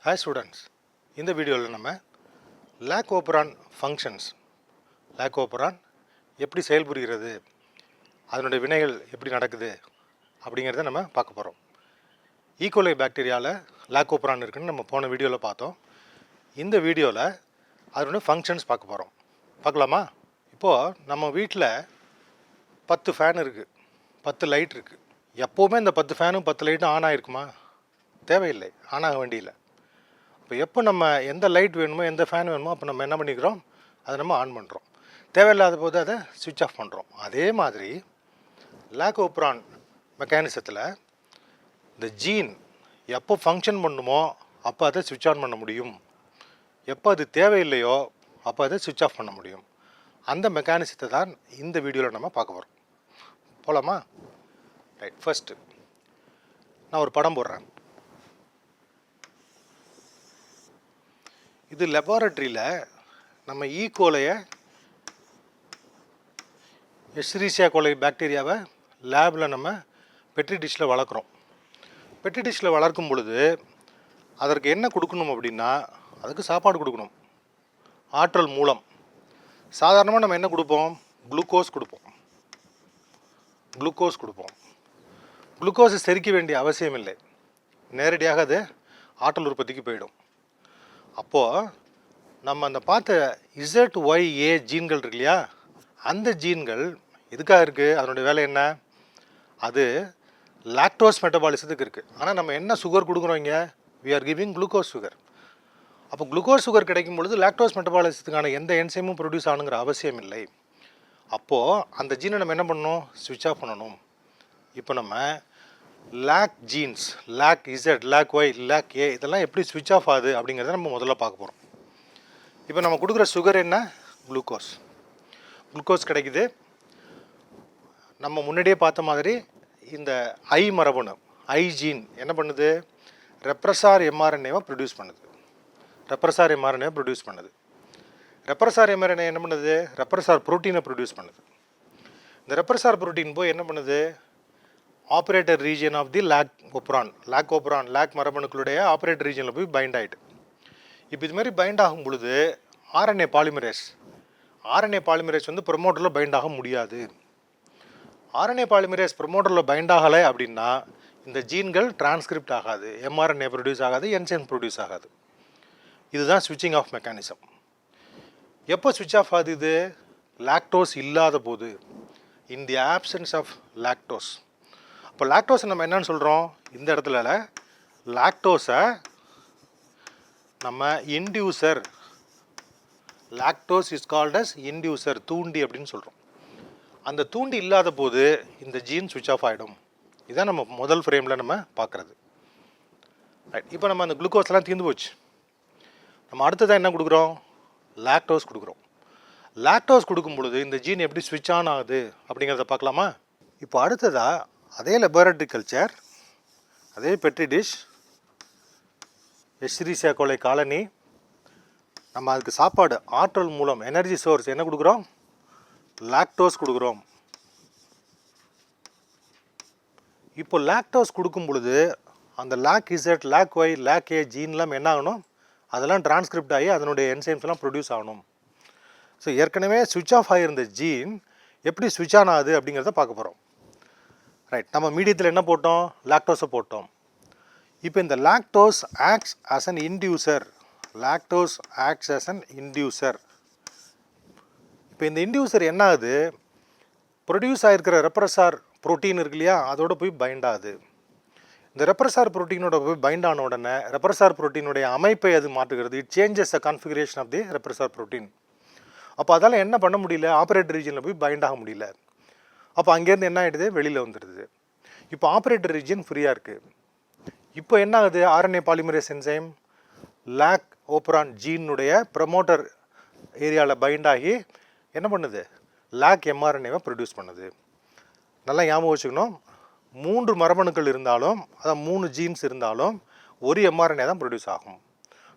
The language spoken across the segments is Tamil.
Hi students, இந்த வீடியோவில் நம்ம லாக்ஓபரான் ஃபங்க்ஷன்ஸ் லாக்ஓபரான் எப்படி செயல்புரிகிறது, அதனுடைய வினைகள் எப்படி நடக்குது அப்படிங்கிறத நம்ம பார்க்க போகிறோம். ஈகோலை பாக்டீரியாவில் லாக்ஓபரான் இருக்குன்னு நம்ம போன வீடியோவில் பார்த்தோம். இந்த வீடியோவில் அதனுடைய ஃபங்க்ஷன்ஸ் பார்க்க போகிறோம். பார்க்கலாமா? இப்போது நம்ம வீட்டில் 10 ஃபேன் இருக்குது, 10 லைட் இருக்குது. எப்போவுமே இந்த 10 ஃபேனும் 10 லைட்டும் ஆன் ஆகிருக்குமா? தேவையில்லை, ஆன் ஆக வேண்டியில்லை. இப்போ எப்போ நம்ம எந்த லைட் வேணுமோ எந்த ஃபேன் வேணுமோ அப்போ நம்ம என்ன பண்ணிக்கிறோம், அதை நம்ம ஆன் பண்ணுறோம். தேவையில்லாத போது அதை சுவிட்ச் ஆஃப் பண்ணுறோம். அதே மாதிரி லாக்ஓபரான் மெக்கானிசத்தில் இந்த ஜீன் எப்போ ஃபங்க்ஷன் பண்ணுமோ அப்போ அதை சுவிட்ச் ஆன் பண்ண முடியும், எப்போ அது தேவையில்லையோ அப்போ அதை சுவிட்ச் ஆஃப் பண்ண முடியும். அந்த மெக்கானிசத்தை தான் இந்த வீடியோவில் நம்ம பார்க்க போகிறோம். போகலாமா? ரைட். ஃபஸ்ட்டு நான் ஒரு படம் போடுறேன். இது லெபார்ட்ரியில் நம்ம ஈகோலையை எஸ்ரிசியா கோலை பாக்டீரியாவை லேபில் நம்ம பெட்ரி டிஷ்ஷில் வளர்க்குறோம். பெட்ரி டிஷ்ஷில் வளர்க்கும் பொழுது அதற்கு என்ன கொடுக்கணும் அப்படின்னா, அதுக்கு சாப்பாடு கொடுக்கணும், ஆற்றல் மூலம். சாதாரணமாக நம்ம என்ன கொடுப்போம், குளுக்கோஸ் கொடுப்போம். குளுக்கோஸை செரிக்க வேண்டிய அவசியம் இல்லை, நேரடியாக அது ஆற்றல் உற்பத்திக்கு போயிடும். அப்போது நம்ம அந்த பார்த்த ZYA ஜீன்கள் இருக்கு இல்லையா, அந்த ஜீன்கள் எதுக்காக இருக்குது, அதனுடைய வேலை என்ன? அது லாக்டோஸ் மெட்டபாலிசத்துக்கு இருக்குது. ஆனால் நம்ம என்ன சுகர் கொடுக்குறோம் இங்கே, we are giving glucose sugar. அப்போ குளுக்கோஸ் சுகர் கிடைக்கும் பொழுது லாக்டோஸ் மெட்டபாலிசத்துக்கான எந்த என்சைமும் ப்ரொடியூஸ் ஆகணுங்கிற அவசியம் இல்லை. அப்போது அந்த ஜீனை நம்ம என்ன பண்ணணும், ஸ்விட்ச் ஆஃப் பண்ணணும். இப்போ நம்ம lac genes, lac Z, lac Y, lac A இதெல்லாம் எப்படி ஸ்விட்ச் ஆஃப் ஆகுது அப்படிங்கிறத நம்ம முதல்ல பார்க்க போகிறோம். இப்போ நம்ம கொடுக்குற சுகர் என்ன, குளுக்கோஸ் கிடைக்குது. நம்ம முன்னாடியே பார்த்த மாதிரி இந்த ஐ மரபணு, ஐ ஜீன் என்ன பண்ணுது, ரெப்ரஸார் எம்ஆர்என்ஏவை ப்ரொடியூஸ் பண்ணுது. ரெப்ரஸார் எம்ஆர்என்ஏ என்ன பண்ணுது, ரெப்ரஸார் ப்ரோட்டீனை ப்ரொடியூஸ் பண்ணுது. இந்த ரெப்ரஸார் ப்ரோட்டீன் போய் என்ன பண்ணுது, operator region of the lac operon lac மரபணுக்களுடைய ஆப்ரேட்டர் ரீஜனில் போய் பைண்ட் ஆகிட்டு. இப்போ இது மாதிரி பைண்ட் ஆகும் பொழுது ஆர்என்ஏ பாலிமரேஸ் வந்து ப்ரொமோட்டரில் பைண்ட் ஆக முடியாது. ஆர்என்ஏ பாலிமரேஸ் ப்ரொமோட்டரில் பைண்ட் ஆகலை அப்படின்னா இந்த ஜீன்கள் டிரான்ஸ்கிரிப்ட் ஆகாது, எம்ஆர்என்ஏ ப்ரொடியூஸ் ஆகாது, என்சைம் ப்ரொடியூஸ் ஆகாது. இதுதான் ஸ்விட்சிங் ஆஃப் மெக்கானிசம். எப்போ ஸ்விட்ச் ஆஃப் ஆகுது, இது லாக்டோஸ் இல்லாத போது, in the absence of lactose. இப்போ லாக்டோஸை நம்ம என்னன்னு சொல்கிறோம், இந்த இடத்துல லாக்டோஸை நம்ம inducer, lactose is called as inducer, தூண்டி அப்படின்னு சொல்கிறோம். அந்த தூண்டி இல்லாத போது இந்த ஜீன் ஸ்விட்ச் ஆஃப் ஆகிடும். இதுதான் நம்ம முதல் ஃப்ரேமில் நம்ம பார்க்குறது. ரைட். இப்போ நம்ம அந்த குளுக்கோஸ்லாம் தீர்ந்து போச்சு. நம்ம அடுத்ததான் என்ன கொடுக்குறோம், லாக்டோஸ் கொடுக்குறோம். லாக்டோஸ் கொடுக்கும் பொழுது இந்த ஜீன் எப்படி ஸ்விட்ச் ஆன் ஆகுது அப்படிங்கிறத பார்க்கலாமா? இப்போ அடுத்ததாக அதே லெபார்டரி கல்ச்சர், அதே பெட்ரி டிஷ், எஸ்ரிசியா கோலை காலனி. நம்ம அதுக்கு சாப்பாடு, ஆற்றல் மூலம், எனர்ஜி சோர்ஸ் என்ன கொடுக்குறோம், லாக்டோஸ் கொடுக்குறோம். இப்போ லாக்டோஸ் கொடுக்கும் பொழுது அந்த lac Z, lac Y, lac A ஜீன்லாம் என்ன ஆகணும், அதெல்லாம் டிரான்ஸ்கிரிப்ட் ஆகி அதனுடைய என்சைம்ஸ்லாம் ப்ரொடியூஸ் ஆகணும். ஸோ ஏற்கனவே ஸ்விட்ச் ஆஃப் ஆகியிருந்த ஜீன் எப்படி ஸ்விட்ச் ஆன் ஆகுது அப்படிங்கிறத பார்க்க போகிறோம். ரைட். நம்ம மீடியத்தில் என்ன போட்டோம், லாக்டோஸை போட்டோம். இப்போ இந்த lactose acts as an inducer. இப்போ இந்த இன்டியூசர் என்ன ஆகுது, ப்ரொடியூஸ் ஆகிருக்கிற ரெப்ரஸார் ப்ரோட்டீன் இருக்கு இல்லையா, அதோட போய் பைண்ட் ஆகுது. இந்த ரெப்ரஸார் ப்ரோட்டீனோட போய் பைண்ட் ஆன உடனே ரெப்ரஸார் ப்ரோட்டீனுடைய அமைப்பை அது மாற்றுகிறது. It changes the configuration of the repressor protein. அப்போ அதால் என்ன பண்ண முடியல, ஆப்ரேட்டர் ரீஜனில் போய் பைண்ட் ஆக முடியல. அப்போ அங்கேருந்து என்ன ஆகிடுது, வெளியில் வந்துடுது. இப்போ ஆப்ரேட்டர் ரீஜன் ஃப்ரீயாக இருக்குது. இப்போ என்ன ஆகுது, ஆர்என்ஏ பாலிமரேஸ் என்சைம் லாக்ஓபரான் ஜீனுடைய ப்ரமோட்டர் ஏரியாவில் பைண்ட் ஆகி என்ன பண்ணுது, லாக் எம்ஆர்என்ஏவை ப்ரொடியூஸ் பண்ணுது. நல்லா ஞாபகம் வச்சுக்கணும், 3 மரபணுக்கள் இருந்தாலும், அதான் 3 ஜீன்ஸ் இருந்தாலும் ஒரு எம்ஆர்என்ஏ தான் ப்ரொடியூஸ் ஆகும்.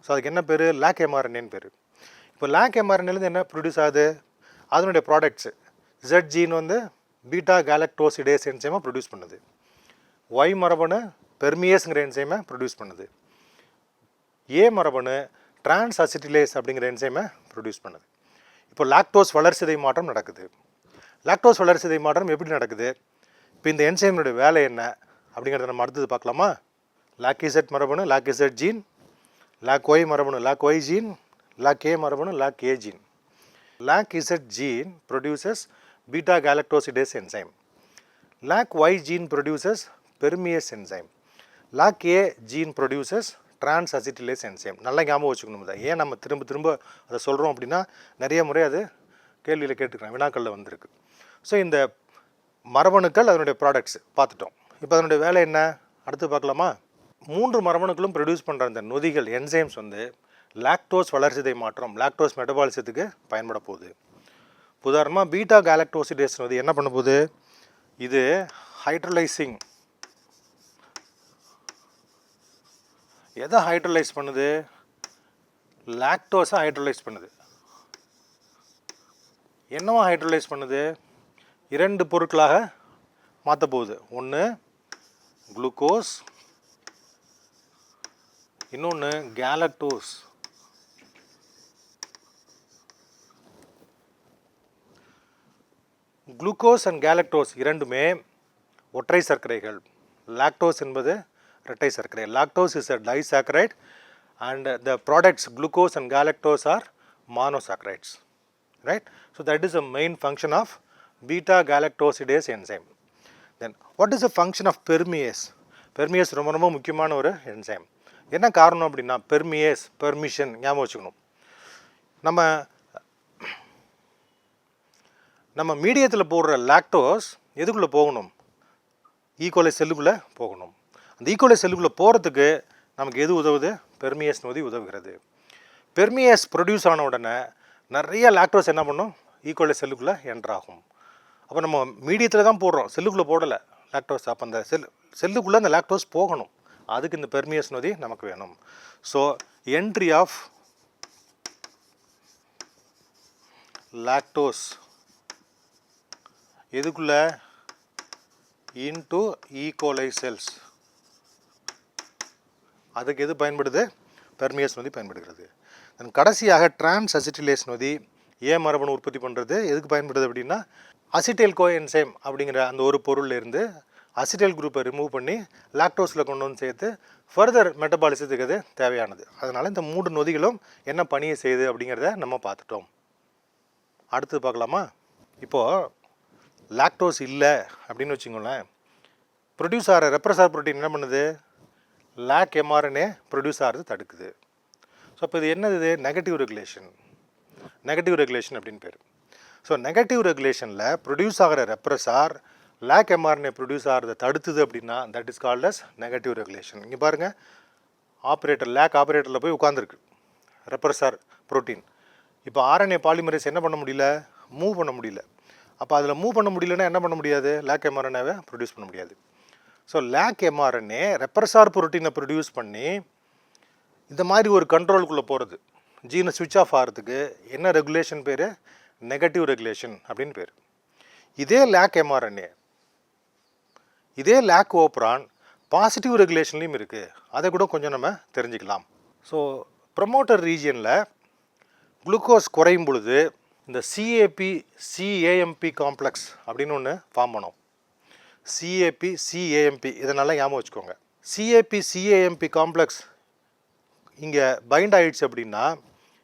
ஸோ அதுக்கு என்ன பேர், லாக் எம்ஆர்என்ஏன்னு பேர். இப்போ லாக் எம்ஆர்என்ஏலேருந்து என்ன ப்ரொடியூஸ் ஆகுது, அதனுடைய ப்ராடக்ட்ஸு. Z ஜீன் வந்து பீட்டா கேலக்டோசிடேஸ் என்சைமை ப்ரொடியூஸ் பண்ணுது. ஒய் மரபணு பெர்மியஸ்ங்கிற என்சைமை ப்ரொடியூஸ் பண்ணுது. ஏ மரபணு டிரான்ஸ் அசிட்டிலேஸ் அப்படிங்கிற என்சைமை ப்ரொடியூஸ் பண்ணுது. இப்போ லாக்டோஸ் வளர்சிதை மாற்றம் நடக்குது. லாக்டோஸ் வளர்சிதை மாற்றம் எப்படி நடக்குது? இப்போ இந்த என்சைமினுடைய வேலை என்ன அப்படிங்கிறத நம்ம அடுத்தது பார்க்கலாமா? லாக்-இசட் மரபணு லாக்-இசட் ஜீன், லாக்-ஒய் மரபணு லாக்-ஒய் ஜீன், லாக்-ஏ மரபணு lac A gene. Lac Z gene produces beta galactosidase enzyme. Lac Y gene produces permease enzyme. Lac A gene produces transacetylase enzyme. நல்லா ஞாபகம் வச்சுக்கணும். தான் ஏன் நம்ம திரும்ப திரும்ப அதை சொல்கிறோம் அப்படின்னா நிறைய முறை அது கேள்வியில் கேட்டுக்கிறேன், வினாக்களில் வந்திருக்கு. ஸோ இந்த மரபணுக்கள் அதனுடைய ப்ராடக்ட்ஸ் பார்த்துட்டோம். இப்போ அதனுடைய வேலை என்ன அடுத்து பார்க்கலாமா? 3 மரபணுக்களும் ப்ரொடியூஸ் பண்ணுற அந்த நொதிகள் என்சைம்ஸ் வந்து லாக்டோஸ் வளர்சிதை மாற்றம் லாக்டோஸ் மெட்டபாலிசத்துக்கு பயன்பட போகுது. உதாரணமாக பீட்டா கேலக்டோசிடேஸ் நொதி என்ன பண்ண போகுது? இது ஹைட்ரோலைசிங். எதை ஹைட்ரோலைஸ் பண்ணுது? லாக்டோஸை ஹைட்ரோலைஸ் பண்ணுது. என்னவா ஹைட்ரோலைஸ் பண்ணுது? 2 பொருட்களாக மாற்ற போகுது. ஒன்று குளுக்கோஸ், இன்னொன்று கேலக்டோஸ். குளுக்கோஸ் அண்ட் கேலக்டோஸ் இரண்டுமே ஒற்றை சர்க்கரைகள். லாக்டோஸ் என்பது இரட்டை சர்க்கரை. Lactose is a disaccharide and the products glucose and galactose are monosaccharides, right? So that is the main function of beta galactosidase enzyme. Then what is the function of permease? Permease ரொம்ப ரொம்ப முக்கியமான ஒரு என்சைம். என்ன காரணம் அப்படின்னா பெர்மியேஸ் பெர்மிஷன் ஞாபகம் வச்சுக்கணும். நம்ம மீடியத்தில் போடுற லாக்டோஸ் எதுக்குள்ளே போகணும்? ஈகோலை செல்லுக்குள்ளே போகணும். அந்த ஈகோலை செல்லுக்குள்ளே போகிறதுக்கு நமக்கு எது உதவுது? பெர்மியஸ் நொதி உதவுகிறது. பெர்மியஸ் ப்ரொடியூஸ் ஆன உடனே நிறைய லாக்டோஸ் என்ன பண்ணும்? ஈகோலை செல்லுக்குள்ளே என்ட்ராகும். அப்போ நம்ம மீடியத்தில் தான் போடுறோம், செல்லுக்குள்ளே போடலை லாக்டோஸ். அப்போ அந்த செல்லுக்குள்ளே அந்த லாக்டோஸ் போகணும். அதுக்கு இந்த பெர்மியஸ் நொதி நமக்கு வேணும். ஸோ என்ட்ரி ஆஃப் லாக்டோஸ் எதுக்குள்ள? Into E coli cells. அதுக்கு எது பயன்படுது? பெர்மியஸ் நொதி பயன்படுகிறது. கடைசியாக டிரான்ஸ் அசிட்டிலேஸ் நொதி ஏ மரபணு உற்பத்தி பண்ணுறது எதுக்கு பயன்படுது அப்படின்னா அசிட்டைல் கோ என்சைம் அப்படிங்கிற அந்த ஒரு பொருளில் இருந்து அசிட்டைல் குரூப்பை ரிமூவ் பண்ணி லாக்டோஸில் கொண்டு வந்து சேர்த்து ஃபர்தர் மெட்டபாலிசத்துக்கு அது தேவையானது. அதனால் இந்த 3 நொதிகளும் என்ன பணியை செய்யுது அப்படிங்கிறத நம்ம பார்த்துட்டோம். அடுத்து பார்க்கலாமா? இப்போது லாக்டோஸ் இல்லை அப்படின்னு வச்சுக்கோங்களேன், ப்ரொடியூஸ் ஆகிற ரெப்ரஸார் ப்ரோட்டீன் என்ன பண்ணுது? லாக் எம்ஆர்என்ஏ ப்ரொடியூஸ் ஆகிறது தடுக்குது. ஸோ இப்போ இது என்னது? இது நெகட்டிவ் ரெகுலேஷன். நெகட்டிவ் ரெகுலேஷன் அப்படின்னு பேர். ஸோ நெகட்டிவ் ரெகுலேஷனில் ப்ரொடியூஸ் ஆகிற ரெப்ரஸார் லாக் எம்ஆர்என்ஏ ப்ரொடியூஸ் ஆகிறத தடுத்துது அப்படின்னா that is called as negative regulation. இங்கே பாருங்கள், ஆப்ரேட்டர் லாக் ஆப்ரேட்டரில் போய் உட்காந்துருக்கு ரெப்ரஸார் ப்ரோட்டீன். இப்போ ஆர்என்ஏ பாலிமரேஸ் என்ன பண்ண முடியல? மூவ் பண்ண முடியல. அப்போ அதில் மூவ் பண்ண முடியலன்னா என்ன பண்ண முடியாது? லாக் எம்ஆர்என்ஏவை ப்ரொடியூஸ் பண்ண முடியாது. ஸோ லாக் எம்ஆர்என்ஏ ரெப்ரஸார் ப்ரோட்டீனை ப்ரொடியூஸ் பண்ணி இந்த மாதிரி ஒரு கண்ட்ரோலுக்குள்ளே போகிறது, ஜீனை ஸ்விட்ச் ஆஃப் ஆகிறதுக்கு என்ன ரெகுலேஷன் பேர்? நெகட்டிவ் ரெகுலேஷன் அப்படின்னு பேர். இதே லாக் எம்ஆர்என்ஏ, இதே லாக் ஓப்ரான் பாசிட்டிவ் ரெகுலேஷன்லேயும் இருக்குது. அதை கூட கொஞ்சம் நம்ம தெரிஞ்சுக்கலாம். ஸோ ப்ரொமோட்டர் ரீஜியனில் குளுக்கோஸ் குறையும் பொழுது இந்த சிஏஎம்பி காம்ப்ளெக்ஸ் அப்படின்னு ஒன்று ஃபார்ம் பண்ணோம். சிஏஎம்பி இதை நல்லா ஞாபகம் வச்சுக்கோங்க. சிஏஎம்பி காம்ப்ளெக்ஸ் இங்கே பைண்ட் ஆகிடுச்சு அப்படின்னா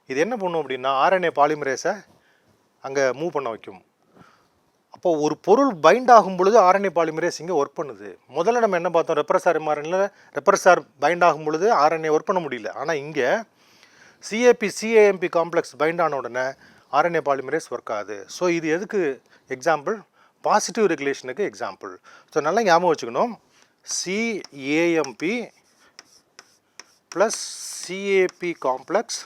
இது என்ன பண்ணும் அப்படின்னா ஆர்என்ஏ பாலிமரேஸை அங்கே மூவ் பண்ண வைக்கும். அப்போது ஒரு பொருள் பைண்ட் ஆகும் பொழுது ஆர்என்ஏ பாலிமரேஸ் இங்கே ஒர்க் பண்ணுது. முதல்ல நம்ம என்ன பார்த்தோம்? ரெப்ரஸார் எம்ஆர்என்ஏல ரெப்ரஸார் பைண்ட் ஆகும் பொழுது ஆர்என்ஏ ஒர்க் பண்ண முடியல. ஆனால் இங்கே சிஏஎம்பி காம்ப்ளெக்ஸ் பைண்ட் ஆன உடனே ஆர்என்ஏ பாலிமரேஸ் ஒர்க் ஆகுது. ஸோ இது எதுக்கு எக்ஸாம்பிள்? பாசிட்டிவ் ரெகுலேஷனுக்கு எக்ஸாம்பிள். ஸோ நல்லா ஞாபகம் வச்சுக்கணும், cAMP plus CAP complex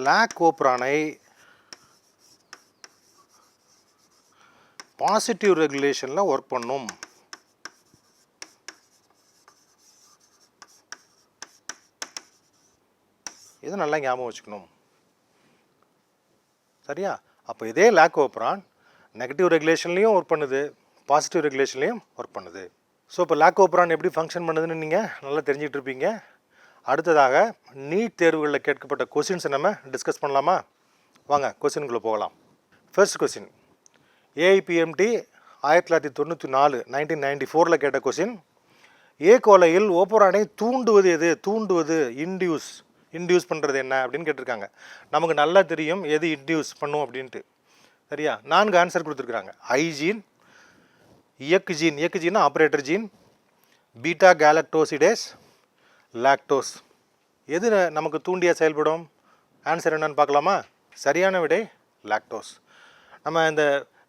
lac ஓப்ரானை பாசிட்டிவ் ரெகுலேஷனில் ஒர்க் பண்ணும். இது நல்லா ஞாபகம் வச்சுக்கணும். சரியா? அப்போ இதே லாக் ஓப்ரான் நெகட்டிவ் ரெகுலேஷன்லேயும் ஒர்க் பண்ணுது, பாசிட்டிவ் ரெகுலேஷன்லேயும் ஒர்க் பண்ணுது. ஸோ இப்போ லாக்கோப்ரான் எப்படி ஃபங்க்ஷன் பண்ணுதுன்னு நீங்கள் நல்லா தெரிஞ்சுட்டு இருப்பீங்க. அடுத்ததாக நீட் தேர்வுகளில் கேட்கப்பட்ட கொஸ்டின்ஸை நம்ம டிஸ்கஸ் பண்ணலாமா? வாங்க கொஸ்டின்குள்ளே போகலாம். ஃபர்ஸ்ட் கொஸ்டின், ஏஐபிஎம்டி 1994 1994 கேட்ட கொஸ்டின். ஏ கோலையில் ஓப்பரானை தூண்டுவது எது? தூண்டுவது இன்டியூஸ் பண்ணுறது என்ன அப்படின்னு கேட்டிருக்காங்க. நமக்கு நல்லா தெரியும் எது இன்டியூஸ் பண்ணும் அப்படின்ட்டு. சரியா? 4 ஆன்சர் கொடுத்துருக்குறாங்க. ஐ ஜீன், இயக்கு ஜீன்னா operator gene, beta galactosidase, lactose. எது நமக்கு தூண்டியாக செயல்படும்? ஆன்சர் என்னன்னு பார்க்கலாமா? சரியான விடை லாக்டோஸ். நம்ம இந்த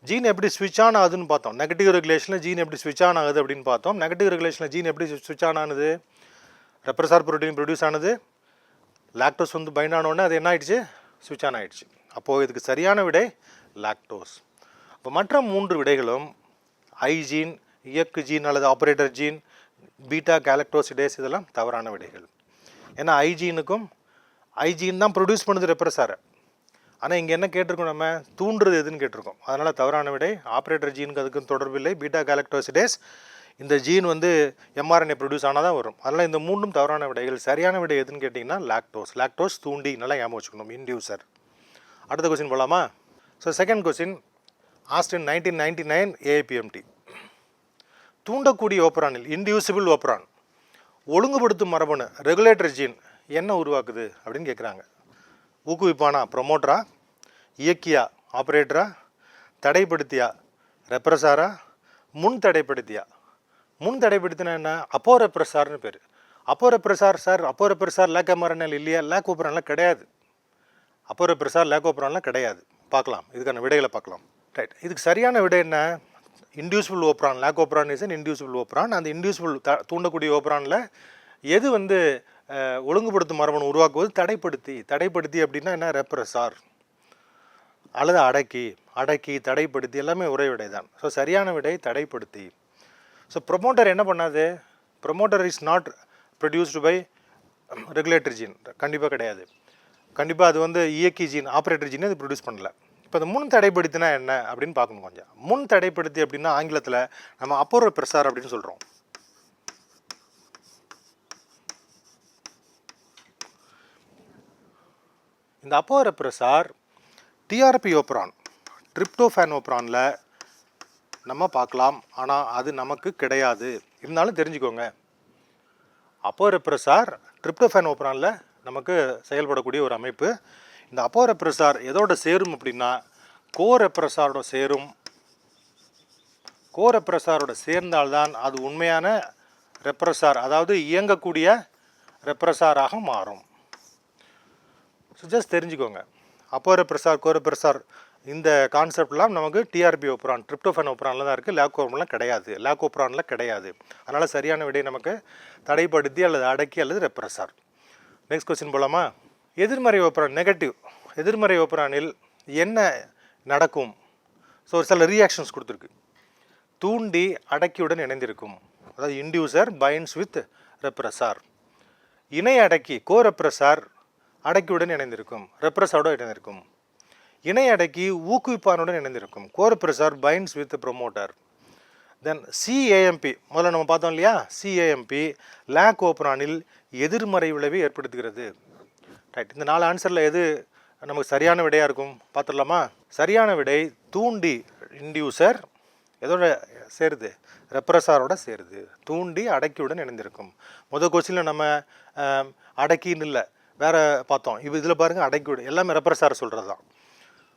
ஜீன் எப்படி ஸ்விட்ச் ஆன் ஆகுதுன்னு பார்த்தோம். நெகட்டிவ் ரெகுலேஷனில் ஜீன் எப்படி ஸ்விட்ச் ஆன் ஆகுது அப்படின்னு பார்த்தோம். நெகட்டிவ் ரெகுலேஷனில் ஜீன் எப்படி ஸ்விட்ச் ஆன் ஆனது? ரெப்ரஸார் புரோட்டீன் ப்ரொடியூஸ் ஆனது, லாக்டோஸ் வந்து பைண்ட் ஆனோடனே அது என்ன ஆயிடுச்சு? ஸ்விட்ச் ஆன் ஆகிடுச்சு. அப்போது இதுக்கு சரியான விடை லாக்டோஸ். இப்போ மற்ற 3 விடைகளும் ஐ ஜீன், இயக்கு ஜீன் அல்லது ஆப்ரேட்டர் ஜீன், பீட்டா கேலக்டோசிடேஸ் இதெல்லாம் தவறான விடைகள். ஏன்னா ஐ ஜீன் தான் ப்ரொடியூஸ் பண்ணுது ரெப்ரஸாரை. ஆனால் இங்கே என்ன கேட்டிருக்கோம்? நம்ம தூண்டுறது எதுன்னு கேட்டிருக்கோம். அதனால் தவறான விடை ஆப்ரேட்டர் ஜீனுக்கு அதுக்கும் தொடர்பில்லை. பீட்டா கேலக்டோசிடேஸ் இந்த ஜீன் வந்து எம்ஆர்என்ஏ ப்ரொடியூஸ் ஆனால் தான் வரும். அதனால் இந்த 3ம் தவறான விடைகள். சரியான விடை எதுன்னு கேட்டிங்கன்னா லாக்டோஸ் தூண்டி, நல்லா ஞாபகம் வச்சுக்கணும், இன்டியூசர். அடுத்த கொஸ்டின் போகலாமா? So second question, Austin 1999 AIPMT. தூண்டக்கூடிய ஓப்பரானில் இன்டியூசிபிள் ஓப்பரான் ஒழுங்குபடுத்தும் மரபணு ரெகுலேட்டர் ஜீன் என்ன உருவாக்குது அப்படின்னு கேட்குறாங்க. ஊக்குவிப்பானா ப்ரொமோட்டரா, இயக்கியா ஆப்ரேட்டரா, தடைப்படுத்தியா ரெப்ரஸாரா, முன் தடைப்படுத்தினா என்ன? அப்போ ரெப்ரஸார்னு பேர். அப்போ ரெப்ரஸார் லேக் எம்ஆர்என்எல் இல்லையா? லேக் ஓப்பரான்லாம் கிடையாது. அப்போ ரெப்ரஸார் லேக் ஓப்பரான்லாம் கிடையாது. பார்க்கலாம், இதுக்கான விடைகளை பார்க்கலாம். ரைட், இதுக்கு சரியான விடை என்ன? Inducible operon. Lac operon is an inducible operon. அந்த இன்டியூசிபிள் தூண்டக்கூடிய ஓப்பரானில் எது வந்து ஒழுங்குபடுத்தும் மரபணு உருவாக்குவது? தடைப்படுத்தி அப்படின்னா என்ன? ரெப்ரஸார் அல்லது அடக்கி தடைப்படுத்தி, எல்லாமே ஒரே விடை தான். ஸோ சரியான விடை தடைப்படுத்தி. ஸோ ப்ரொமோட்டர் என்ன பண்ணாது? Promoter is not produced by regulatory gene. கண்டிப்பாக கிடையாது. கண்டிப்பாக அது வந்து இயக்கி ஜீன், ஆப்ரேட்டர் ஜீன் அது ப்ரொடியூஸ் பண்ணல. இப்போ அந்த முன் தடைப்படுத்தினா என்ன அப்படின்னு பார்க்கணும் கொஞ்சம். முன் தடைப்படுத்தி அப்படின்னா ஆங்கிலத்தில் நம்ம அப்போ ரெப்ரஸார் அப்படின்னு சொல்கிறோம். இந்த அப்போ ரெப்ரஸார் டிஆர்பி ஓப்பரான், ட்ரிப்டோஃபான் ஓப்பரானில் நம்ம பார்க்கலாம். ஆனால் அது நமக்கு கிடையாது. இருந்தாலும் தெரிஞ்சுக்கோங்க, அப்போ ரெப்ரஸார் ட்ரிப்டோஃபான் ஓப்பரானில் நமக்கு செயல்படக்கூடிய ஒரு அமைப்பு. இந்த அப்போ ரெப்ரஸார் எதோட சேரும் அப்படின்னா கோ ரெப்ரஸாரோட சேர்ந்தால்தான் அது உண்மையான ரெப்ரஸார், அதாவது இயங்கக்கூடிய ரெப்ரஸாராக மாறும். ஸோ ஜஸ்ட் தெரிஞ்சுக்கோங்க, அப்போ ரெப்ரஸார் கோ ரெப்ரஸார் இந்த கான்செப்ட்லாம் நமக்கு டிஆர்பி ஓப்பரான், ட்ரிப்டோஃபான் ஓப்பரானில் தான் இருக்குது. லேக் ஓப்பரானில் கிடையாது. அதனால் சரியான விடை நமக்கு தடைப்படுத்தி அல்லது அடக்கி அல்லது ரெப்ரஸார். நெக்ஸ்ட் கொஸ்டின் போகலாமா? எதிர்மறை ஓப்பரானில் என்ன நடக்கும்? ஸோ ஒரு சில ரியாக்ஷன்ஸ் கொடுத்துருக்கு. தூண்டி அடக்கியுடன் இணைந்திருக்கும், அதாவது இன்டியூசர் பைண்ட்ஸ் வித் ரெப்ரஸார். இணை அடக்கி கோ ரெப்ரஸார் அடக்கியுடன் இணைந்திருக்கும், ரெப்ரஸாரோடு இணைந்திருக்கும். இணை அடக்கி ஊக்குவிப்பானுடன் இணைந்திருக்கும், கோ ரெப்ரஸார் பைண்ட்ஸ் வித் ப்ரொமோட்டர். தென் சிஏஎம்பி, முதல்ல நம்ம பார்த்தோம் இல்லையா? சிஏஎம்பி லேக் ஓப்பரானில் எதிர்மறை விளைவை ஏற்படுத்துகிறது. ரைட், இந்த 4 ஆன்சரில் எது நமக்கு சரியான விடையாக இருக்கும் பார்த்துடலாமா? சரியான விடை தூண்டி, இன்டியூசர் எதோட சேருது? ரெப்ரஸாரோட சேருது. தூண்டி அடக்கியுடன் இணைந்திருக்கும். முதல் கொஸ்டினில் நம்ம அடக்கின்னு இல்லை வேறு பார்த்தோம். இதில் பாருங்கள் அடக்கியுடன், எல்லாமே ரெப்ரஸார் சொல்கிறது தான்.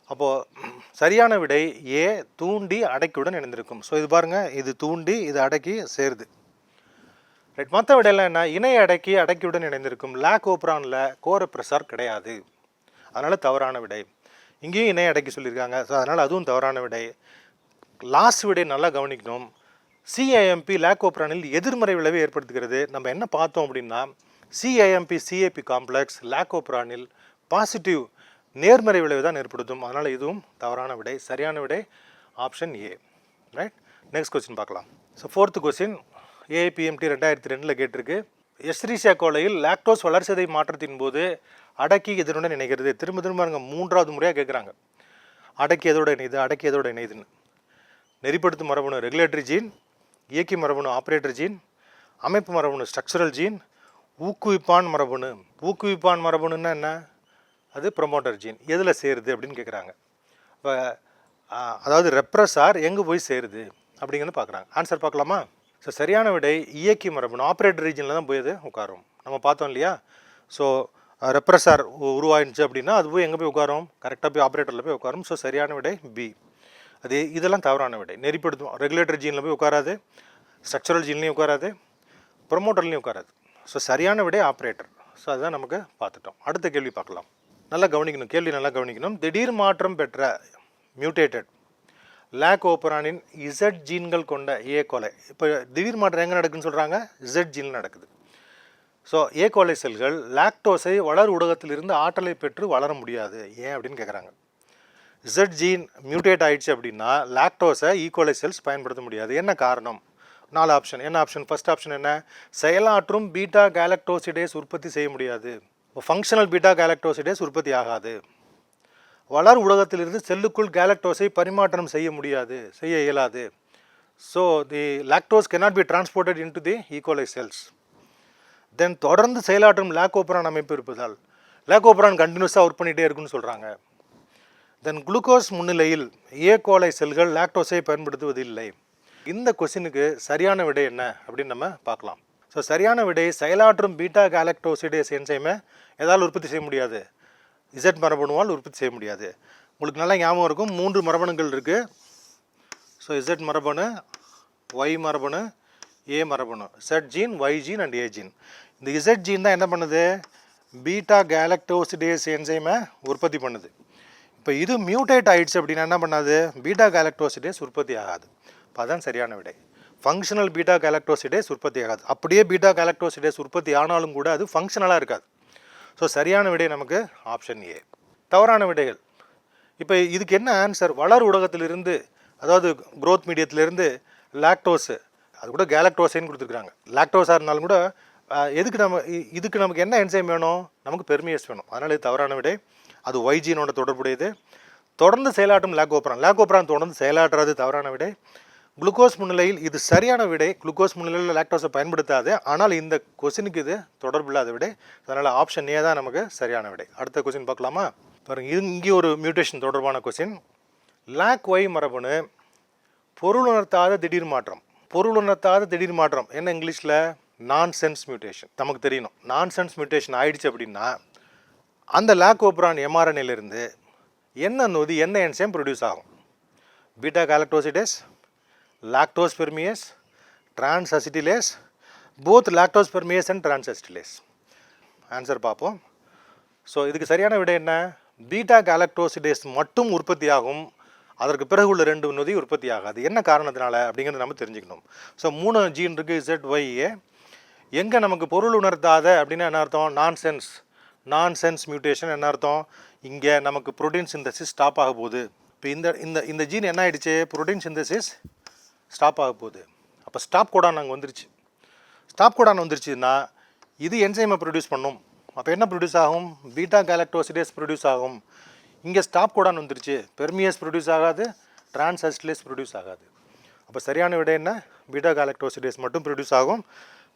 அப்போது சரியான விடை ஏ, தூண்டி அடக்கியுடன் இணைந்திருக்கும். ஸோ இது பாருங்கள், இது தூண்டி இது அடக்கி சேருது. ரைட், மற்ற விடையெல்லாம் என்ன? இணை அடக்கியுடன் இணைந்திருக்கும். லேக் ஓப்பரானில் கோ ரெப்ரஸார் கிடையாது, அதனால் தவறான விடை. இங்கேயும் இணை அடக்கி சொல்லியிருக்காங்க, ஸோ அதனால் அதுவும் தவறான விடை. லாஸ்ட் விடை நல்லா கவனிக்கணும். சிஐஎம்பி லேக் ஓப்பரானில் எதிர்மறை விளைவை ஏற்படுத்துகிறது. நம்ம என்ன பார்த்தோம் அப்படின்னா சிஐஎம்பி சிஏபி காம்ப்ளெக்ஸ் லேக் ஓப்பரானில் பாசிட்டிவ் நேர்மறை விளைவு தான் ஏற்படுத்தும். அதனால் இதுவும் தவறான விடை. சரியான விடை option A. Right, next question பார்க்கலாம். ஸோ 4th கொஸ்டின் ஏஐபிஎம்டி 2002 கேட்டிருக்கு. எஸ்ரிசியா கோலையில் லாக்டோஸ் வளர்சிதை மாற்றத்தின் போது அடக்கி எதனுடன் இணைகிறது? திரும்ப பாருங்க, 3வது முறையாக கேட்குறாங்க. அடக்கி எதோட இணையுதுன்னு. நெறிப்படுத்தும் மரபணு ரெகுலேட்டரி ஜீன், இயக்கி மரபணு ஆப்ரேட்டர் ஜீன், அமைப்பு மரபணு ஸ்ட்ரக்சரல் ஜீன், ஊக்குவிப்பான் மரபணு. ஊக்குவிப்பான் மரபணுன்னா என்ன? அது ப்ரொமோட்டர் ஜீன். எதில் சேருது அப்படின்னு கேட்குறாங்க. இப்போ அதாவது ரெப்ரஸார் எங்கே போய் சேருது அப்படிங்கிறது பார்க்குறாங்க. ஆன்சர் பார்க்கலாமா? ஸோ சரியான விடை இயக்கி மரபணு ஆப்ரேட்டர் ரீஜனில் தான் போய் அது உட்காரும். நம்ம பார்த்தோம் இல்லையா? ஸோ ரெப்ரஸார் உருவாயிடுச்சு அப்படின்னா அது போய் எங்கே போய் உட்காரும்? கரெக்டாக போய் ஆப்ரேட்டரில் போய் உட்காரும். ஸோ சரியான விடை பி. அது இதெல்லாம் தவறான விடை. நெறிப்படுத்தும் ரெகுலேட்டர் ஜீனில் போய் உட்காராது, ஸ்ட்ரக்சரல் ஜீன்லேயும் உட்காராது, ப்ரொமோட்டர்லேயும் உட்காராது. ஸோ சரியான விடை ஆப்ரேட்டர். ஸோ அதுதான் நமக்கு பார்த்துட்டோம். அடுத்த கேள்வி பார்க்கலாம். நல்லா கவனிக்கணும், கேள்வி நல்லா கவனிக்கணும். திடீர் மாற்றம் பெற்ற மியூட்டேட்டட் லேக் ஓப்பரானின் இசட் ஜீன்கள் கொண்ட ஏ கோலை. இப்போ திடீர் மாற்றம் எங்கே நடக்குதுன்னு சொல்கிறாங்க? இசட் ஜீனில் நடக்குது. ஸோ ஏ கோலை செல்கள் லாக்டோஸை வளர் ஊடகத்திலிருந்து ஆற்றலை பெற்று வளர முடியாது. ஏன் அப்படின்னு கேட்குறாங்க. இசட் ஜீன் மியூட்டேட் ஆயிடுச்சு அப்படின்னா லாக்டோஸை ஈகோலை செல்ஸ் பயன்படுத்த முடியாது. என்ன காரணம்? 4 ஆப்ஷன். என்ன ஆப்ஷன்? ஃபர்ஸ்ட் ஆப்ஷன் என்ன? செயலாற்றும் பீட்டா கேலக்டோசிடேஸ் உற்பத்தி செய்ய முடியாது. ஃபங்க்ஷனல் பீட்டா கேலக்டோசிடேஸ் உற்பத்தி ஆகாது. வளர் ஊடகத்திலிருந்து செல்லுக்குள் கேலக்டோஸை பரிமாற்றம் செய்ய முடியாது, செய்ய இயலாது. So the lactose cannot be transported into the E coli cells. Then தொடர்ந்து செயலாற்றும் லாக்கோபரான் அமைப்பு இருப்பதால் லாக்கோபரான் கண்டினியூஸாக ஒர்க் பண்ணிகிட்டே இருக்குன்னு சொல்கிறாங்க. தென் குளுக்கோஸ் முன்னிலையில் ஏ கோலை செல்கள் லாக்டோஸை பயன்படுத்துவதில்லை. இந்த கொஸ்டினுக்கு சரியான விடை என்ன அப்படின்னு நம்ம பார்க்கலாம். ஸோ சரியான விடை செயலாற்றும் பீட்டா கேலக்டோசிடேஸ் என்சைமை எதால் உற்பத்தி செய்ய முடியாது? இசட் மரபணுவால் உற்பத்தி செய்ய முடியாது. உங்களுக்கு நல்லா ஞாபகம் இருக்கும், 3 மரபணுக்கள் இருக்குது. ஸோ இசட் மரபணு, ஒய் மரபணு, ஏ மரபணு. Z gene, Y gene and A gene. இந்த இசட் ஜீன் தான் என்ன பண்ணுது? பீட்டா கேலக்டோசிடேஸ் என்சைமை உற்பத்தி பண்ணுது. இப்போ இது மியூட்டேட் ஆகிடுச்சு அப்படின்னா என்ன பண்ணாது? பீட்டா கேலக்டோசிடேஸ் உற்பத்தி ஆகாது. இப்போ அதான் சரியான விடை. ஃபங்க்ஷனல் பீட்டா கேலக்டோசிடேஸ் உற்பத்தி ஆகாது. அப்படியே பீட்டா கேலக்டோசிடேஸ் உற்பத்தி ஆனாலும் கூட அது ஃபங்க்ஷனலாக இருக்காது. ஸோ சரியான விடை நமக்கு ஆப்ஷன் ஏ. தவறான விடைகள். இப்போ இதுக்கு என்ன ஆன்சர்? வளர் ஊடகத்திலிருந்து, அதாவது குரோத் மீடியத்திலிருந்து லாக்டோஸு, அது கூட கேலக்டோசைன்னு கொடுத்துருக்காங்க. லாக்டோஸாக இருந்தாலும் கூட இதுக்கு நமக்கு என்ன என்சைம் வேணும்? நமக்கு பெர்மியஸ் வேணும். அதனால் இது தவறான விடை. அது ஒய்ஜீனோட தொடர்புடையது. தொடர்ந்து செயலாற்றும் லாக்கோபரான் தொடர்ந்து செயலாற்றுறது தவறான விடை. குளுக்கோஸ் முன்னிலையில் இது சரியான விடை. குளுக்கோஸ் முன்னிலையில் லாக்டோஸை பயன்படுத்தாது. ஆனால் இந்த கொஸ்டினுக்கு இது தொடர்பு இல்லாத விடை. அதனால் ஆப்ஷன் ஏ தான் நமக்கு சரியான விடை. அடுத்த கொஸ்டின் பார்க்கலாமா? பாருங்க, இது இங்கே ஒரு மியூட்டேஷன் தொடர்பான கொஸ்டின். லாக் ஒய் மரபணு பொருளுணர்த்தாத திடீர் மாற்றம். பொருளுணர்த்தாத திடீர் மாற்றம் என்ன இங்கிலீஷில்? Nonsense mutation. நமக்கு தெரியணும், நான்சென்ஸ் மியூட்டேஷன் ஆயிடுச்சு அப்படின்னா அந்த லாக்கோபரான் எம்ஆர்என்ஏலேருந்து என்ன என்சைம் ப்ரொடியூஸ் ஆகும்? Beta galactosidase, lactose permease, transacetylase, both lactose permease and transacetylase. Answer பார்ப்போம். ஸோ இதுக்கு சரியான விடை என்ன? பீட்டா கேலக்டோசிடேஸ் மட்டும் உற்பத்தி ஆகும். அதற்கு பிறகு உள்ள 2 நொதி உற்பத்தி ஆகாது. என்ன காரணத்தினால அப்படிங்கிறத நம்ம தெரிஞ்சுக்கணும். ஸோ 3 ஜீன் இருக்குது, ZYA. எங்கே நமக்கு பொருள் உணர்த்தாத அப்படின்னா என்ன அர்த்தம்? நான்சென்ஸ் மியூட்டேஷன் என்ன அர்த்தம்? இங்கே நமக்கு புரோட்டீன் சிந்தசிஸ் ஸ்டாப் ஆக போகுது. இப்போ இந்த ஜீன் என்ன ஆகிடுச்சு? புரோட்டீன் சிந்தசிஸ் ஸ்டாப் ஆக போகுது. அப்போ ஸ்டாப் கோடான் அங்கே வந்துருச்சு. ஸ்டாப் கோடான் வந்துருச்சுன்னா இது என்சைமை ப்ரொடியூஸ் பண்ணும். அப்போ என்ன ப்ரொடியூஸ் ஆகும்? பீட்டா கேலக்டோசிடேஸ் ப்ரொடியூஸ் ஆகும். இங்கே ஸ்டாப் கோடான் வந்துருச்சு. பெர்மியஸ் ப்ரொடியூஸ் ஆகாது, டிரான்ஸ் அசிட்டிலேஸ் ப்ரொடியூஸ் ஆகாது. அப்போ சரியான விடை என்ன? பீட்டா கேலக்டோசிடேஸ் மட்டும் ப்ரொடியூஸ் ஆகும்.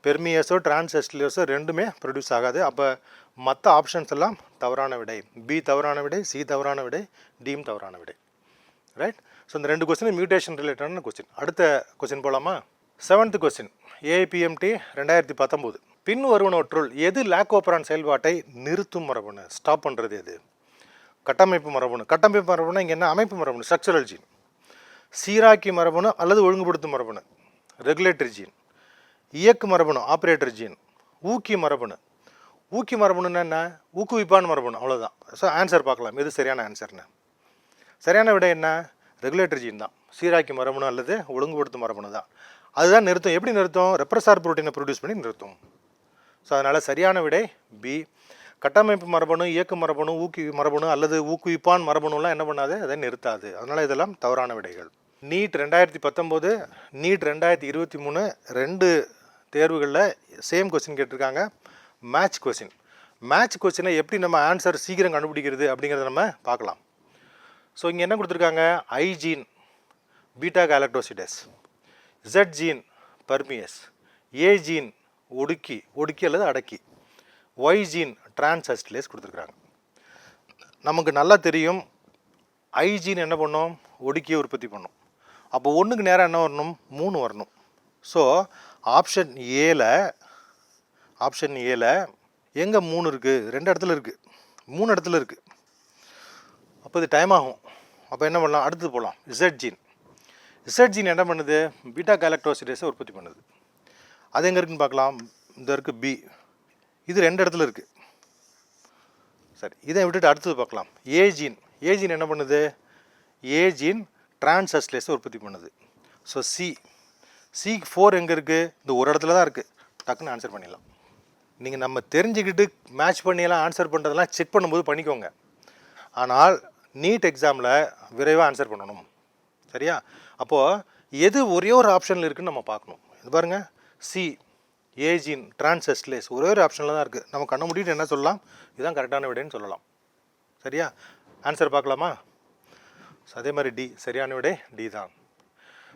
பெர்மியஸோ டிரான்ஸ் அசிட்டிலேஸோ ரெண்டுமே ப்ரொடியூஸ் ஆகாது. அப்போ மற்ற ஆப்ஷன்ஸ் எல்லாம் தவறான விடை. பி தவறான விடை, சி தவறான விடை, டீம் தவறான விடை. ரைட். ஸோ இந்த 2 கொஸ்டின் மியூட்டேஷன் ரிலேட்டடான கொஸ்டின். அடுத்த கொஸ்டின் போகலாமா? 7th question, ABMT 2019. பின் வருவனவற்றுள் எது லாக்கோபரான் செயல்பாட்டை நிறுத்தும் மரபணு? ஸ்டாப் பண்ணுறது எது? கட்டமைப்பு மரபணு. கட்டமைப்பு மரபணு இங்கே என்ன? அமைப்பு மரபணு, ஸ்ட்ரக்சரல் ஜீன். சீராக்கி மரபணு அல்லது ஒழுங்குபடுத்தும் மரபணு, ரெகுலேட்டரி ஜீன். இயக்கு மரபணு, ஆப்ரேட்டர் ஜீன். ஊக்கி மரபணு. ஊக்கி மரபணுன்னா என்ன? ஊக்குவிப்பான் மரபணு, அவ்வளோதான். ஸோ ஆன்சர் பார்க்கலாம், எது சரியான ஆன்சர்னு. சரியான விடை என்ன? ரெகுலேட்டரி ஜீன் தான். சீராக்கி மரபணு அல்லது ஒழுங்குபடுத்தும் மரபணு தான். அதுதான் நிறுத்தும். எப்படி நிறுத்தும்? ரெப்ரஸார் புரோட்டீனை ப்ரொடியூஸ் பண்ணி நிறுத்தும். ஸோ அதனால் சரியான விடை பி. கட்டமைப்பு மரபணு, இயக்கு மரபணு, ஊக்கி மரபணு அல்லது ஊக்குவிப்பான் மரபணுலாம் என்ன பண்ணாது? அதை நிறுத்தாது. அதனால் இதெல்லாம் தவறான விடைகள். நீட் 2019, நீட் 2023 2 தேர்வுகளில் சேம் கொஸ்டின் கேட்டிருக்காங்க. Match question. மேட்ச் கொஸ்டினை எப்படி நம்ம ஆன்சர் சீக்கிரம் கண்டுபிடிக்கிறது அப்படிங்கிறத நம்ம பார்க்கலாம். ஸோ இங்கே என்ன கொடுத்துருக்காங்க? I gene beta galactosidase, Z gene permease. A gene ஒடுக்கி அல்லது அடக்கி. ஒய் ஜீன் டிரான்ஸ்அசிட்டலேஸ் கொடுத்துருக்குறாங்க. நமக்கு நல்லா தெரியும் ஐ ஜீன் என்ன பண்ணும், ஒடுக்கியை உற்பத்தி பண்ணும். அப்போ ஒன்றுக்கு நேரம் என்ன வரணும், 3 வரணும். ஸோ ஆப்ஷன் ஏல எங்கே 3 இருக்குது, 2 இடத்துல இருக்குது, 3 இடத்துல இருக்குது. அப்போ இது டைம் ஆகும். அப்போ என்ன பண்ணலாம், அடுத்து போகலாம். இசட் ஜீன் என்ன பண்ணுது, பீட்டா கேலக்டோசிடேஸை உற்பத்தி பண்ணுது. அது எங்கே இருக்குன்னு பார்க்கலாம். இந்த இருக்குது பி, இது 2 இடத்துல இருக்குது. சரி, இதை விட்டுட்டு அடுத்தது பார்க்கலாம். ஏ ஜீன் என்ன பண்ணுது, ஏ ஜீன் டிரான்ஸ்அசிட்டலேஸை உற்பத்தி பண்ணுது. ஸோ சிக்கு 4 எங்கே இருக்குது, இந்த ஒரு இடத்துல தான் இருக்குது. டக்குன்னு ஆன்சர் பண்ணிடலாம். நீங்கள் நம்ம தெரிஞ்சுக்கிட்டு மேட்ச் பண்ணியெல்லாம் ஆன்சர் பண்ணுறதெல்லாம் செக் பண்ணும்போது பண்ணிக்கோங்க. ஆனால் நீட் எக்ஸாமில் விரைவாக ஆன்சர் பண்ணணும். சரியா? அப்போது எது ஒரே ஒரு ஆப்ஷனில் இருக்குதுன்னு நம்ம பார்க்கணும். இது பாருங்கள், சி ஏ ஜீன் டிரான்ஸ்அசிட்டலேஸ் ஒரே ஒரு ஆப்ஷனில் தான் இருக்குது. நம்ம கண்ணை மூடிட்டு என்ன சொல்லலாம், இதுதான் கரெக்டான விடைன்னு சொல்லலாம். சரியா? ஆன்சர் பார்க்கலாமா? ஸோ அதே மாதிரி டி, சரியான விடை டி தான்.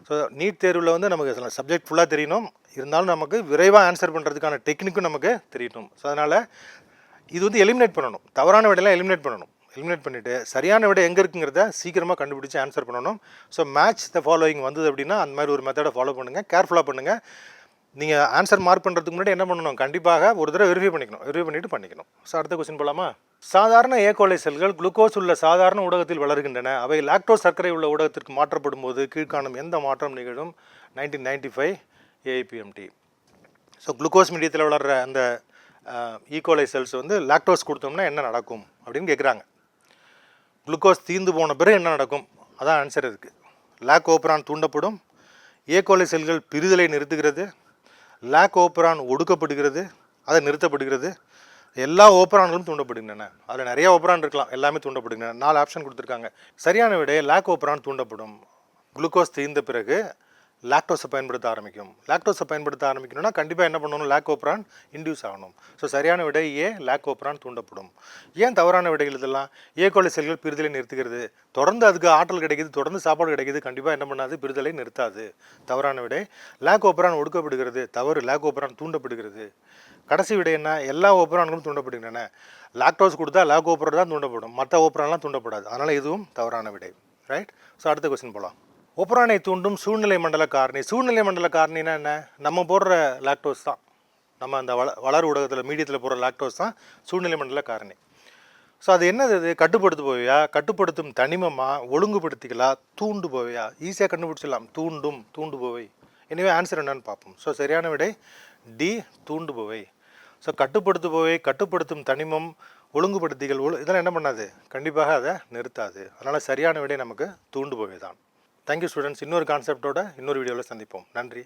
ஸோ நீட் தேர்வில் வந்து நமக்கு சப்ஜெக்ட் ஃபுல்லாக தெரியணும், இருந்தாலும் நமக்கு விரைவாக ஆன்சர் பண்ணுறதுக்கான டெக்னிக்கும் நமக்கு தெரியணும். ஸோ அதனால் இது வந்து எலிமினேட் பண்ணணும். தவறான விடையெல்லாம் எலிமினேட் பண்ணிவிட்டு சரியான விடை எங்கே இருக்குங்கிறத சீக்கிரமாக கண்டுபிடிச்சி ஆன்சர் பண்ணணும். ஸோ மேட்ச் த ஃபாலோயிங் வந்தது அப்படின்னா அந்த மாதிரி ஒரு மெத்தடை ஃபாலோ பண்ணுங்கள், கேர்ஃபுல்லாக பண்ணுங்கள். நீங்கள் ஆன்சர் மார்க் பண்ணுறதுக்கு முன்னாடி என்ன பண்ணணும், கண்டிப்பாக ஒரு தடவை வெரிஃபை பண்ணிவிட்டு பண்ணிக்கணும். ஸோ அடுத்த கொஸ்டின் போகலாமா? சாதாரண ஏகோலை செல்கள் குளுக்கோஸ் உள்ள சாதாரண ஊடகத்தில் வளர்கின்றன. அவை லாக்டோஸ் சர்க்கரை உள்ள ஊடகத்திற்கு மாற்றப்படும் போது கீழ்காணும் எந்த மாற்றம் நிகழும்? 1995 ஏஐபிஎம்டி. ஸோ குளுக்கோஸ் மீடியத்தில் வளர்கிற அந்த ஈகோலை செல்ஸ் வந்து லாக்டோஸ் கொடுத்தோம்னா என்ன நடக்கும் அப்படின்னு கேட்குறாங்க. குளுக்கோஸ் தீர்ந்து போன பிறகு என்ன நடக்கும், அதான் ஆன்சர் இருக்குது. லாக் ஓப்ரான் தூண்டப்படும், ஏகோலை செல்கள் பிரிதலை நிறுத்துகிறது, லாக் ஓப்ரான் ஒடுக்கப்படுகிறது, அதை நிறுத்தப்படுகிறது, எல்லா ஓப்ரான்களும் தூண்டப்படுகின்றன. அதில் நிறைய ஓப்ரான் இருக்கலாம், எல்லாமே தூண்டப்படுகின்றன. 4 ஆப்ஷன் கொடுத்துருக்காங்க. சரியான விட லாக் ஓப்ரான் தூண்டப்படும். குளுக்கோஸ் தீர்ந்த பிறகு லாக்டோஸை பயன்படுத்த ஆரம்பிக்கணும்னா கண்டிப்பாக என்ன பண்ணணும், லாக் ஓப்ரான் இன்டியூஸ் ஆகணும். ஸோ சரியான விடை ஏ, லாக் ஓப்ரான் தூண்டப்படும். ஏன் தவறான விடைகள் இதெல்லாம்? ஏகோலை செல்கள் பிரிதலை நிறுத்துகிறது, தொடர்ந்து அதுக்கு ஆற்றல் கிடைக்கிது, தொடர்ந்து சாப்பாடு கிடைக்கிது, கண்டிப்பாக என்ன பண்ணாது, பிரிதலை நிறுத்தாது. தவறான விடை. லாக் ஓப்ரான் ஒடுக்கப்படுகிறது, தவறு. லாக் ஓப்ரான் தூண்டப்படுகிறது. கடைசி விடை என்ன, எல்லா ஓப்ரான்களும் தூண்டப்படுகின்றன. லாக்டோஸ் கொடுத்தா லாக் ஓப்ரான் தான் தூண்டப்படும், மற்ற ஓப்ரான்லாம் தூண்டப்படாது. அதனால் இதுவும் தவறான விடை. ரைட்? ஸோ அடுத்த கொஸ்டின் போகலாம். ஓப்ரானை தூண்டும் சூழ்நிலை மண்டல காரணி. சூழ்நிலை மண்டல காரணினா என்ன, நம்ம போடுற லாக்டோஸ் தான், நம்ம அந்த வளர் ஊடகத்தில் மீடியத்தில் போடுற லாக்டோஸ் தான் சூழ்நிலை மண்டல காரணி. ஸோ அது என்னது, அது கட்டுப்படுத்து போவையா, கட்டுப்படுத்தும் தனிமமா, ஒழுங்குபடுத்திகளா, தூண்டு போவையா? ஈஸியாக கண்டுபிடிச்சிடலாம், தூண்டு போவை. எனவே ஆன்சர் என்னன்னு பார்ப்போம். ஸோ சரியான விடை டி, தூண்டு போவை. ஸோ கட்டுப்படுத்து போவை, கட்டுப்படுத்தும் தனிமம், ஒழுங்குபடுத்திகள் இதெல்லாம் என்ன பண்ணாது, கண்டிப்பாக அதை நிறுத்தாது. அதனால் சரியான விடை நமக்கு தூண்டு போவை தான். Thank you students. இன்னொரு கான்செப்டோட இன்னொரு வீடியோவில் சந்திப்போம். நன்றி.